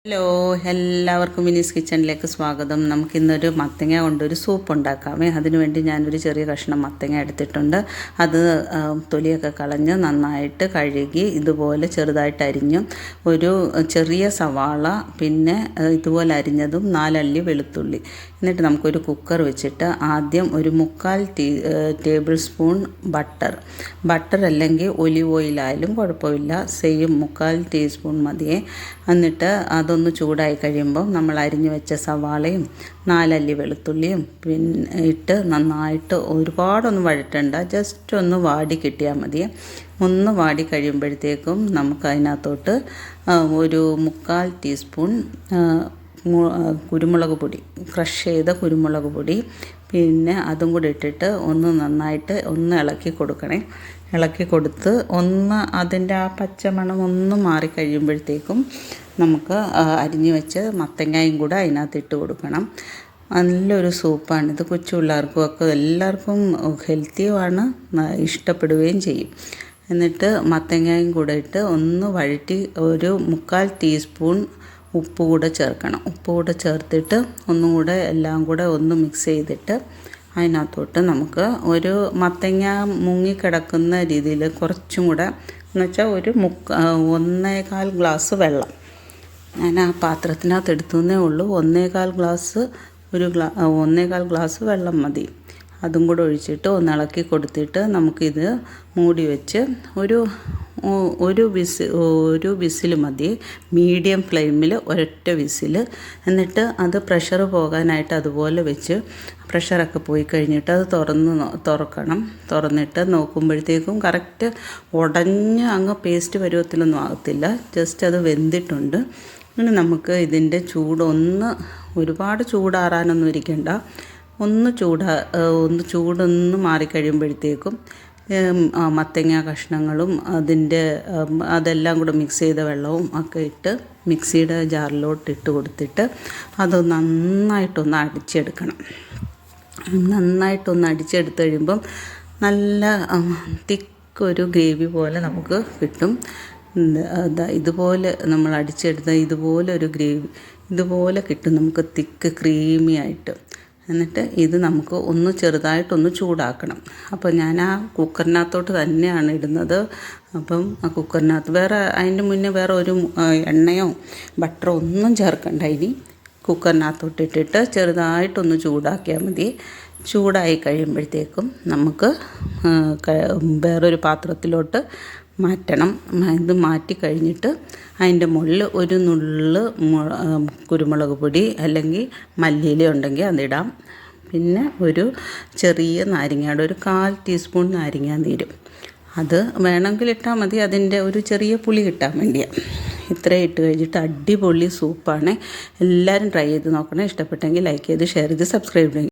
Hello, എല്ലാവർക്കും മിനീസ് കിച്ചണിലേക്ക് സ്വാഗതം. നമുക്കിന്നൊരു മത്തങ്ങ കൊണ്ടൊരു സൂപ്പ് ഉണ്ടാക്കാമേ. അതിനുവേണ്ടി ഞാനൊരു ചെറിയ കഷ്ണം മത്തങ്ങ എടുത്തിട്ടുണ്ട്. അത് തൊലിയൊക്കെ കളഞ്ഞ് നന്നായിട്ട് കഴുകി ഇതുപോലെ ചെറുതായിട്ട് അരിഞ്ഞു ഒരു ചെറിയ സവാള, പിന്നെ ഇതുപോലെ അരിഞ്ഞതും 4 അല്ലി വെളുത്തുള്ളി. എന്നിട്ട് നമുക്കൊരു കുക്കർ വെച്ചിട്ട് ആദ്യം ഒരു 3/4 ടേബിൾ സ്പൂൺ ബട്ടർ അല്ലെങ്കിൽ ഒലിവ് ഓയിലായാലും കുഴപ്പമില്ല, സെയിം 3/4 ടീസ്പൂൺ മതിയേ. എന്നിട്ട് അതൊന്ന് ചൂടായി കഴിയുമ്പോൾ നമ്മൾ അരിഞ്ഞു വെച്ച സവാളയും 4 അല്ലി വെളുത്തുള്ളിയും പിന്നെ ഇട്ട് നന്നായിട്ട് ഒരുപാടൊന്നും വഴറ്റണ്ട, ജസ്റ്റ് ഒന്ന് വാടി കിട്ടിയാൽ മതി. ഒന്ന് വാടി കഴിയുമ്പോഴത്തേക്കും നമുക്ക് അതിനകത്തോട്ട് ഒരു 3/4 ടീസ്പൂൺ കുരുമുളക് പൊടി, ക്രഷ് ചെയ്ത കുരുമുളക് പൊടി, പിന്നെ അതും കൂടി ഇട്ടിട്ട് ഒന്ന് നന്നായിട്ട് ഒന്ന് ഇളക്കി കൊടുക്കണേ. ഇളക്കി കൊടുത്ത് ഒന്ന് അതിൻ്റെ ആ പച്ചമണം ഒന്ന് മാറിക്കഴിയുമ്പോഴത്തേക്കും നമുക്ക് അരിഞ്ഞു വെച്ച് മത്തങ്ങയും കൂടെ അതിനകത്ത് ഇട്ട് കൊടുക്കണം. നല്ലൊരു സൂപ്പാണിത്. കൊച്ചു പിള്ളേർക്കും ഒക്കെ എല്ലാവർക്കും ഹെൽത്തിയുമാണ്, ഇഷ്ടപ്പെടുകയും ചെയ്യും. എന്നിട്ട് മത്തങ്ങയും കൂടെ ഇട്ട് ഒന്ന് വഴറ്റി ഒരു 3/4 ടീസ്പൂൺ ഉപ്പ് കൂടെ ചേർക്കണം. ഉപ്പ് കൂടെ ചേർത്തിട്ട് ഒന്നും കൂടെ എല്ലാം കൂടെ ഒന്ന് മിക്സ് ചെയ്തിട്ട് അതിനകത്തോട്ട് നമുക്ക് ഒരു മത്തങ്ങ മുങ്ങിക്കിടക്കുന്ന രീതിയിൽ കുറച്ചും കൂടെ എന്നുവെച്ചാൽ ഒരു 1.25 ഗ്ലാസ് വെള്ളം ഞാൻ ആ പാത്രത്തിനകത്ത് എടുത്തുന്നേ ഉള്ളൂ. 1.25 ഗ്ലാസ് വെള്ളം മതി. അതും കൂടെ ഒഴിച്ചിട്ട് ഒന്ന് ഇളക്കി കൊടുത്തിട്ട് നമുക്കിത് മൂടി വെച്ച് ഒരു വിസിൽ മതി, മീഡിയം ഫ്ലെയിമിൽ ഒരൊറ്റ വിസിൽ. എന്നിട്ട് അത് പ്രഷർ പോകാനായിട്ട് അതുപോലെ വെച്ച് പ്രഷറൊക്കെ പോയി കഴിഞ്ഞിട്ട് അത് തുറക്കണം. തുറന്നിട്ട് നോക്കുമ്പോഴത്തേക്കും കറക്റ്റ് ഉടഞ്ഞ് അങ്ങ് പേസ്റ്റ് പരുവത്തിലൊന്നും ആകത്തില്ല, ജസ്റ്റ് അത് വെന്തിട്ടുണ്ട്. അങ്ങനെ നമുക്ക് ഇതിൻ്റെ ഒരുപാട് ചൂടാറാനൊന്നും ഇരിക്കണ്ട. ഒന്ന് ചൂടൊന്ന് മാറിക്കഴിയുമ്പോഴത്തേക്കും മത്തങ്ങ കഷ്ണങ്ങളും അതെല്ലാം കൂടെ മിക്സ് ചെയ്ത വെള്ളവും ഒക്കെ ഇട്ട് മിക്സിയുടെ ജാറിലോട്ട് ഇട്ട് കൊടുത്തിട്ട് അത് നന്നായിട്ടൊന്ന് അടിച്ചെടുക്കണം. നന്നായിട്ടൊന്ന് അടിച്ചെടുത്ത് കഴിയുമ്പം നല്ല തിക്കൊരു ഗ്രേവി പോലെ നമുക്ക് കിട്ടും. ഇതുപോലെ നമ്മൾ അടിച്ചെടുത്ത ഇതുപോലെ ഒരു ഗ്രേവി ഇതുപോലെ കിട്ടും നമുക്ക്, തിക്ക് ക്രീമി ആയിട്ട്. എന്നിട്ട് ഇത് നമുക്ക് ചെറുതായിട്ടൊന്ന് ചൂടാക്കണം. അപ്പോൾ ഞാൻ ആ കുക്കറിനകത്തോട്ട് തന്നെയാണ് ഇടുന്നത്. അപ്പം ആ കുക്കറിനകത്ത് അതിൻ്റെ മുന്നേ വേറെ ഒരു എണ്ണയോ ബട്ടറോ ഒന്നും ചേർക്കണ്ട. ഇനി കുക്കറിനകത്തോട്ട് ഇട്ടിട്ട് ചെറുതായിട്ടൊന്ന് ചൂടാക്കിയാൽ മതി. ചൂടായി കഴിയുമ്പോഴത്തേക്കും നമുക്ക് വേറൊരു പാത്രത്തിലോട്ട് മാറ്റണം. ഇത് മാറ്റി കഴിഞ്ഞിട്ട് അതിൻ്റെ മുകളിൽ ഒരു നുള്ള് കുരുമുളക് പൊടി അല്ലെങ്കിൽ മല്ലിയില ഉണ്ടെങ്കിൽ അതിടാം. പിന്നെ ഒരു ചെറിയ നാരങ്ങയുടെ ഒരു 1/4 ടീസ്പൂൺ നാരങ്ങാനീരും അത് വേണമെങ്കിൽ ഇട്ടാൽ മതി, അതിൻ്റെ ഒരു ചെറിയ പുളി കിട്ടാൻ വേണ്ടിയാണ്. ഇത്രയും ഇട്ട് കഴിഞ്ഞിട്ട് അടിപൊളി സൂപ്പാണ്. എല്ലാവരും ട്രൈ ചെയ്ത് നോക്കണം. ഇഷ്ടപ്പെട്ടെങ്കിൽ ലൈക്ക് ചെയ്ത് ഷെയർ ചെയ്ത് സബ്സ്ക്രൈബ് ചെയ്യും.